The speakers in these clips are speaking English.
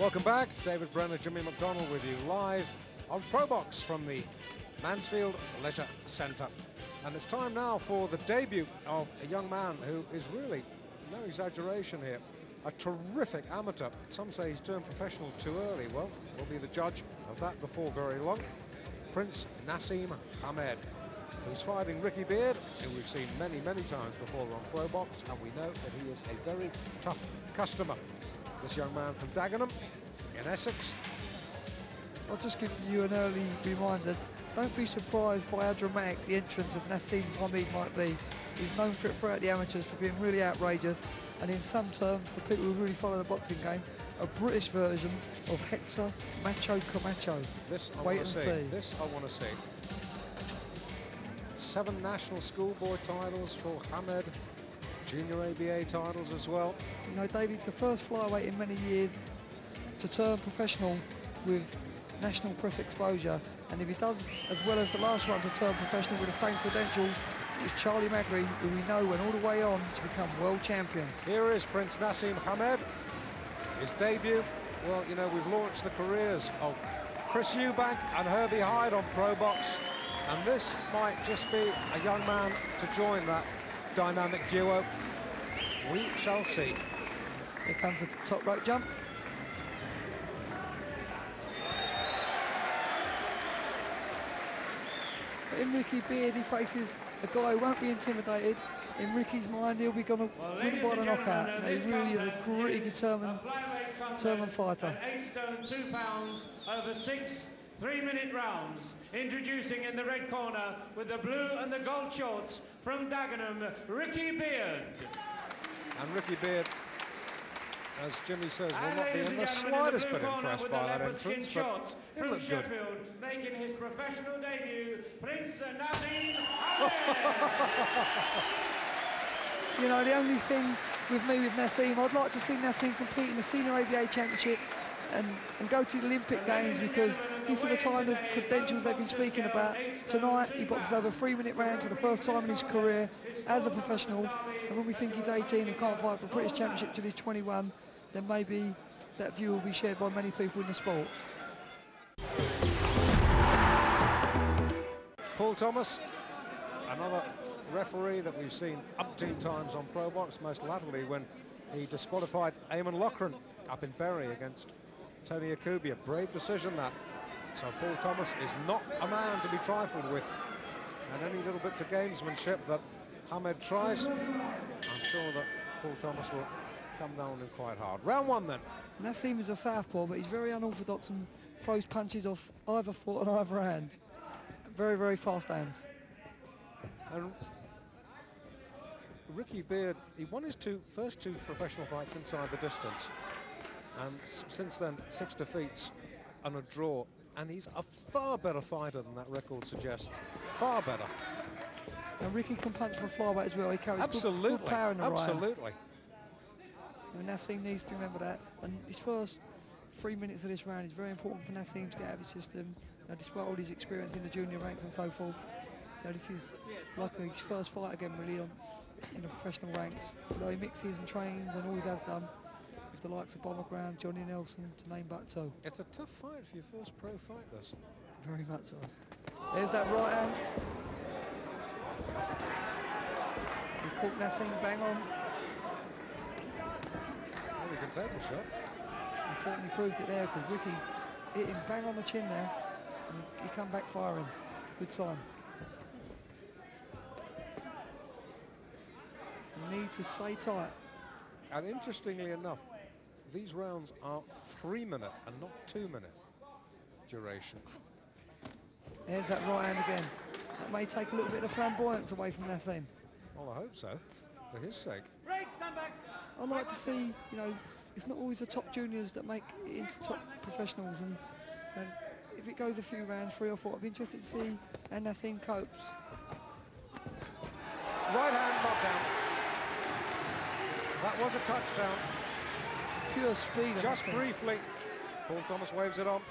Welcome back. David Brenner, Jimmy McDonald with you live on ProBox from the Mansfield Leisure Centre. And it's time now for the debut of a young man who is really, no exaggeration here, a terrific amateur. Some say he's turned professional too early. Well, we'll be the judge of that before very long. Prince Naseem Hamed, who's fighting Ricky Beard, who we've seen many, many times before on ProBox, and we know that he is a very tough customer. This young man from Dagenham in Essex. I'll just give you an early reminder. Don't be surprised by how dramatic the entrance of Naseem Hamed might be. He's known for it throughout the amateurs for being really outrageous, and in some terms, for people who really follow the boxing game, a British version of Hector Macho Camacho. This I Wait want to see. This I want to see. 7 national schoolboy titles for Hamed. Junior ABA titles as well. You know, David's the first flyweight in many years to turn professional with national press exposure, and if he does as well as the last one to turn professional with the same credentials, it's Charlie Magri, who we know went all the way on to become world champion. Here is Prince Naseem Hamed, his debut. Well, you know, we've launched the careers of Chris Eubank and Herbie Hyde on ProBox, and this might just be a young man to join that dynamic duo. We shall see. Here comes the top rope jump. But in Ricky Beard, he faces a guy who won't be intimidated. In Ricky's mind, he'll be going to win by the knockout. You know, he really is a gritty, determined fighter. 8 stone 2 pounds over 6 3-minute rounds. Introducing in the red corner with the blue and the gold shorts from Dagenham, Ricky Beard. And Ricky Beard, as Jimmy says, will not be in the slightest bit impressed by that entrance, but he'll look good. Sheffield, making his professional debut, Prince Naseem Hamed. You know, the only thing with me with Naseem, I'd like to see Naseem compete in the Senior ABA Championships and go to the Olympic Games, because these are the kind of credentials they've been speaking about. Tonight he boxes over 3-minute rounds for the first time in his career as a professional, and when we think he's 18 and can't fight for a British Championship till he's 21, then maybe that view will be shared by many people in the sport. Paul Thomas, another referee that we've seen umpteen times on ProBox, most latterly when he disqualified Eamon Loughran up in Bury against Tony Akubia. Brave decision that. So Paul Thomas is not a man to be trifled with, and any little bits of gamesmanship that Hamed tries, I'm sure that Paul Thomas will come down on him quite hard. Round 1 then. Naseem is a southpaw, but he's very unorthodox and throws punches off either foot and either hand. Very, very fast hands. And Ricky Beard, he won his first two professional fights inside the distance, and since then 6 defeats and a draw, and he's a far better fighter than that record suggests. Far better. And Ricky can punch for a flyweight as well. He carries good power in the right. Absolutely. And Naseem needs to remember that. And his first 3 minutes of this round is very important for Naseem to get out of his system. You know, despite all his experience in the junior ranks and so forth, you know, this is like his first fight again, really, in the professional ranks. Although he mixes and trains and always has done with the likes of Bomber Brown, Johnny Nelson, to name but 2. It's a tough fight for your first pro fight, this. Very much so. There's that right hand. He caught Naseem bang on. Well, he can take a shot. He certainly proved it there, because Ricky hit him bang on the chin there, and he come back firing. Good sign. You need to stay tight. And interestingly enough, these rounds are 3-minute and not 2-minute duration. There's that right hand again. That may take a little bit of flamboyance away from Naseem. Well, I hope so, for his sake. I'd like to see, you know, it's not always the top juniors that make it into top professionals, and if it goes a few rounds, 3 or 4, I'd be interested to see how Naseem copes. Right hand knockdown. That was a touchdown. Pure speed. Just briefly. Paul Thomas waves it on.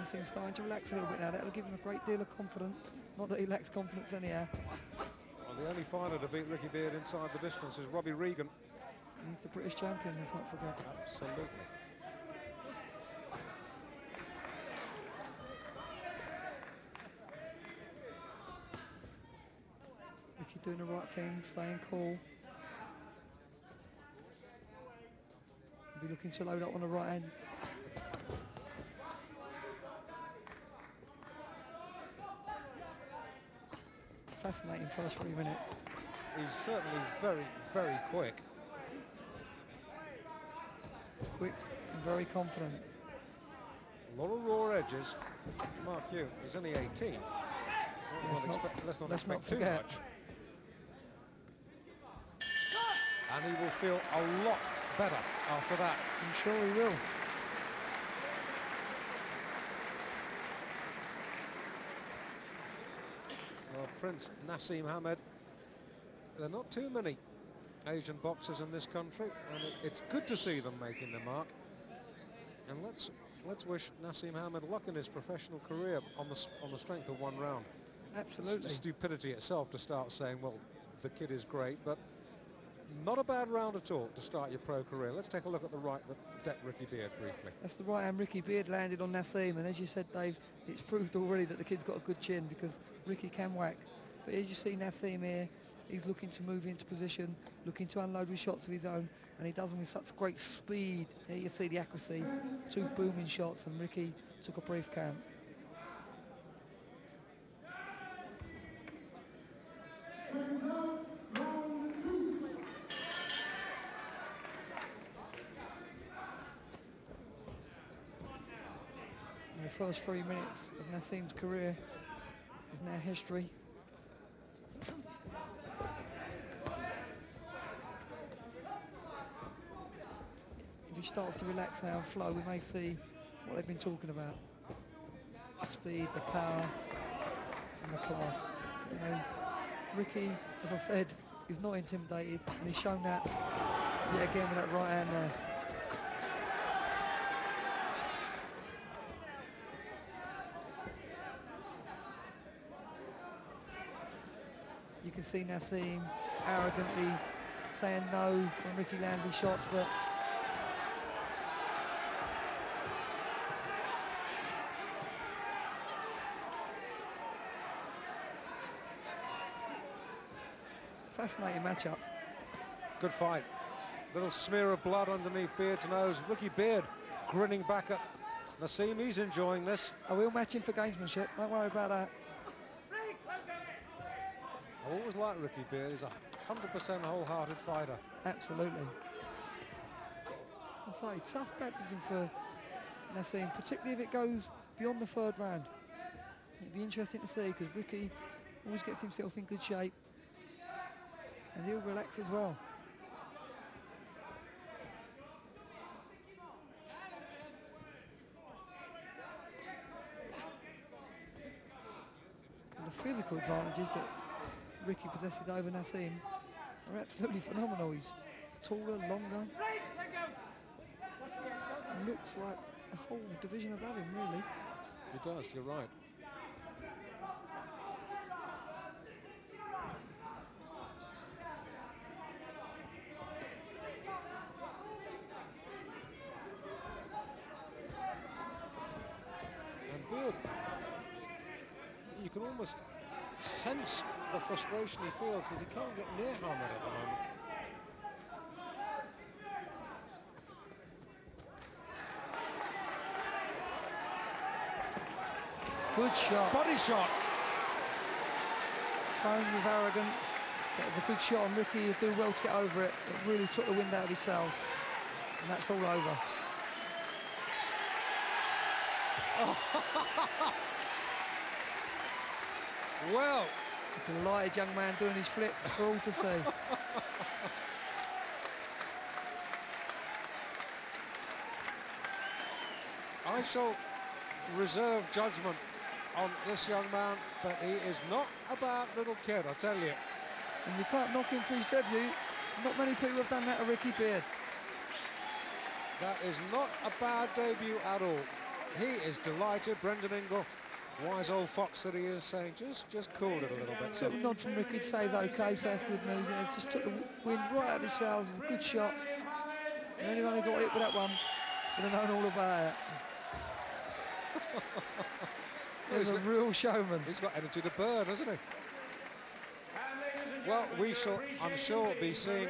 Naseem's starting to relax a little bit now. That'll give him a great deal of confidence. Not that he lacks confidence anyhow. Well, the only fighter to beat Ricky Beard inside the distance is Robbie Regan. He's the British champion, let's not forget. Absolutely. Ricky doing the right thing, staying cool. Be looking to load up on the right hand. Fascinating first 3 minutes. He's certainly very, very quick. Quick and very confident. A lot of raw edges. Mark you, he's only 18. Let's not expect too much. And he will feel a lot better after that. I'm sure he will. Well, Prince Naseem Hamed, there are not too many Asian boxers in this country, and it's good to see them making their mark. And let's wish Naseem Hamed luck in his professional career on the strength of one round. Absolutely. It's stupidity itself to start saying, well, the kid is great, but not a bad round at all to start your pro career. Let's take a look at the right that decked Ricky Beard briefly. That's the right hand Ricky Beard landed on Naseem, and as you said, Dave, it's proved already that the kid's got a good chin because Ricky can whack. But as you see Naseem here, he's looking to move into position, looking to unload with shots of his own, and he does them with such great speed. Here you see the accuracy, 2 booming shots, and Ricky took a brief count. And the first 3 minutes of Naseem's career is now history. If he starts to relax now and flow, we may see what they've been talking about. The speed, the power, and the class. You know, Ricky, as I said, is not intimidated, and he's shown that yet again with that right hand there. You can see Naseem arrogantly saying no when Ricky lands his shots, but fascinating matchup. Good fight. Little smear of blood underneath Beard's nose. Ricky Beard grinning back at Naseem. He's enjoying this. Oh, we'll match him for gamesmanship. Don't worry about that. I always liked Ricky Beard. He's a 100% wholehearted fighter. Absolutely. I'll say, tough baptism for Naseem, particularly if it goes beyond the 3rd round. It'd be interesting to see because Ricky always gets himself in good shape and he'll relax as well. And the physical advantages that Ricky possesses over Naseem are absolutely phenomenal. He's taller, longer. He looks like a whole division above him, really. He does, you're right. And Beard, you can almost sense the frustration he feels because he can't get near Hamed at the moment. Good shot. Body shot. Thrown with arrogance. That was a good shot, and Ricky would do well to get over it. It really took the wind out of his sails. And that's all over. Well. A delighted young man doing his flips for all to see. I shall reserve judgment on this young man, but he is not a bad little kid, I tell you. And you can't knock him for his debut. Not many people have done that to Ricky Beard. That is not a bad debut at all. he is delighted. Brendan Ingle, wise old fox that he is, saying just cooled it a little bit. So Little nod from Ricky to say okay, so that's good news. Yeah, just took the wind right out of his sails. It was a good shot. And anyone who got hit with that one would have known all about it. He's a real showman. He's got energy to burn, hasn't he? Well, we shall, I'm sure, be seeing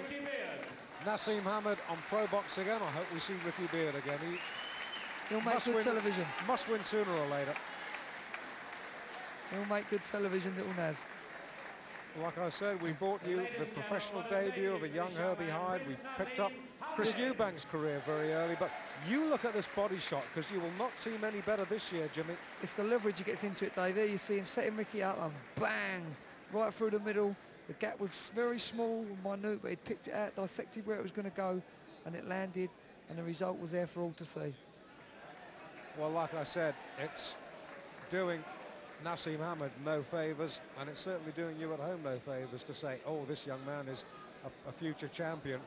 Naseem Hamed on Pro Box again. I hope we see Ricky Beard again. He'll make good television. Must win sooner or later. He'll make good television, little Naz. Like I said, we brought you the professional debut of a young Herbie Hyde. We picked up Chris Eubank's career very early, but you look at this body shot, because you will not see many better this year, Jimmy. It's the leverage he gets into it, Dave. There you see him setting Ricky up and bang, right through the middle. The gap was very small and minute, but he'd picked it out, dissected where it was going to go, and it landed, and the result was there for all to see. Well, like I said, it's doing Naseem Hamed no favours, and it's certainly doing you at home no favours to say, oh, this young man is a future champion.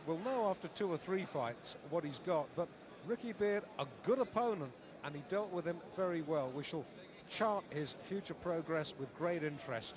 We'll know after 2 or 3 fights what he's got, but Ricky Beard, a good opponent, and he dealt with him very well. We shall chart his future progress with great interest.